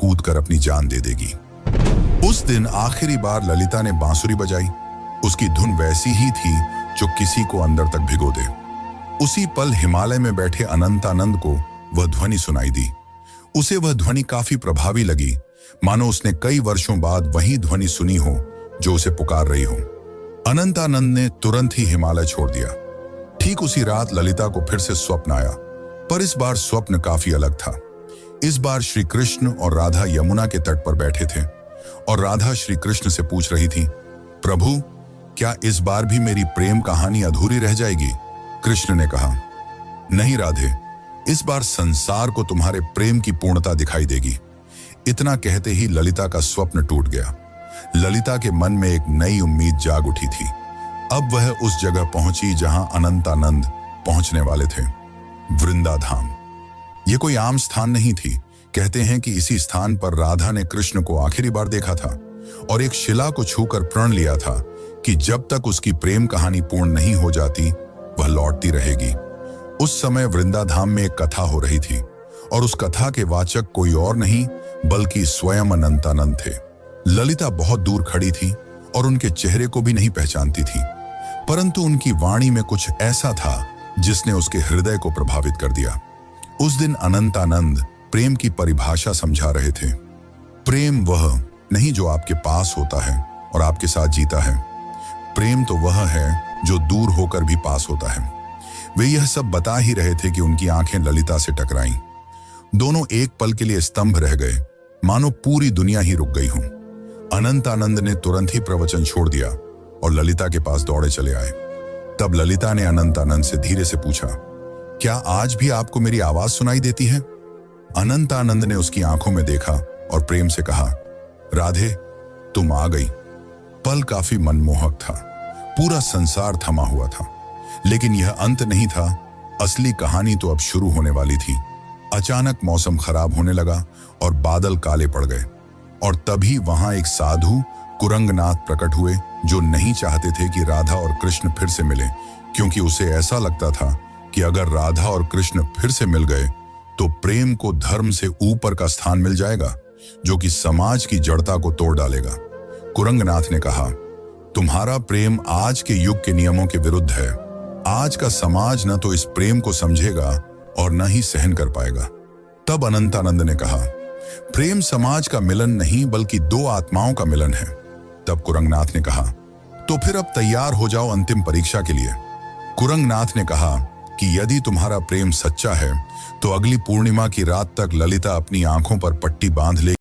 कूदकर अपनी जान दे देगी। उस दिन आखिरी बार ललिता ने बांसुरी बजाई। उसकी धुन वैसी ही थी जो किसी को अंदर तक भिगो दे। उसी पल हिमालय में बैठे अनंतानंद को वह ध्वनि सुनाई दी। उसे वह ध्वनि काफी प्रभावी लगी, मानो उसने कई वर्षों बाद वही ध्वनि सुनी हो जो उसे पुकार रही हो। अनंतानंद ने तुरंत ही हिमालय छोड़ दिया। ठीक उसी रात ललिता को फिर से स्वप्न आया, पर इस बार स्वप्न काफी अलग था। इस बार श्री कृष्ण और राधा यमुना के तट पर बैठे थे और राधा श्री कृष्ण से पूछ रही थी, प्रभु, क्या इस बार भी मेरी प्रेम कहानी अधूरी रह जाएगी? कृष्ण ने कहा, नहीं राधे, इस बार संसार को तुम्हारे प्रेम की पूर्णता दिखाई देगी। इतना कहते ही ललिता का स्वप्न टूट गया। ललिता के मन में एक नई उम्मीद जाग उठी थी। अब वह उस जगह पहुंची जहां अनंतानंद पहुंचने वाले थे, वृंदाधाम। यह कोई आम स्थान नहीं थी। कहते हैं कि इसी स्थान पर राधा ने कृष्ण को आखिरी बार देखा था और एक शिला को छूकर प्रण लिया था कि जब तक उसकी प्रेम कहानी पूर्ण नहीं हो जाती वह लौटती रहेगी। उस समय वृंदाधाम में एक कथा हो रही थी और उस कथा के वाचक कोई और नहीं बल्कि स्वयं अनंतानंद थे। ललिता बहुत दूर खड़ी थी और उनके चेहरे को भी नहीं पहचानती थी, परंतु उनकी वाणी में कुछ ऐसा था जिसने उसके हृदय को प्रभावित कर दिया। उस दिन अनंतानंद प्रेम की परिभाषा समझा रहे थे। प्रेम वह नहीं जो आपके पास होता है और आपके साथ जीता है। प्रेम तो वह है जो दूर होकर भी पास होता है। वे यह सब बता ही रहे थे कि उनकी आंखें ललिता से टकराईं। दोनों एक पल के लिए स्तंभ रह गए, मानो पूरी दुनिया ही रुक गई हो। अनंतानंद ने तुरंत ही प्रवचन छोड़ दिया और ललिता के पास दौड़े चले आए। तब ललिता ने अनंतानंद से धीरे से पूछा, क्या आज भी आपको मेरी आवाज सुनाई देती है? अनंतानंद ने उसकी आंखों में देखा और प्रेम से कहा, राधे, तुम आ गई। पल काफी मनमोहक था। पूरा संसार थमा हुआ था, लेकिन यह अंत नहीं था। असली कहानी तो अब शुरू होने वाली थी। अचानक मौसम खराब होने लगा और बादल काले पड़ गए और तभी वहां एक साधु कुरंगनाथ प्रकट हुए जो नहीं चाहते थे कि राधा और कृष्ण फिर से मिले, क्योंकि उसे ऐसा लगता था कि अगर राधा और कृष्ण फिर से मिल गए तो प्रेम को धर्म से ऊपर का स्थान मिल जाएगा, जो कि समाज की जड़ता को तोड़ डालेगा। कुरंगनाथ ने कहा, तुम्हारा प्रेम आज के युग के नियमों के विरुद्ध है। आज का समाज न तो इस प्रेम को समझेगा और न ही सहन कर पाएगा। तब अनंतानंद ने कहा, प्रेम समाज का मिलन नहीं बल्कि दो आत्माओं का मिलन है। तब कुरंगनाथ ने कहा, तो फिर अब तैयार हो जाओ अंतिम परीक्षा के लिए। कुरंगनाथ ने कहा कि यदि तुम्हारा प्रेम सच्चा है तो अगली पूर्णिमा की रात तक ललिता अपनी आंखों पर पट्टी बांध ले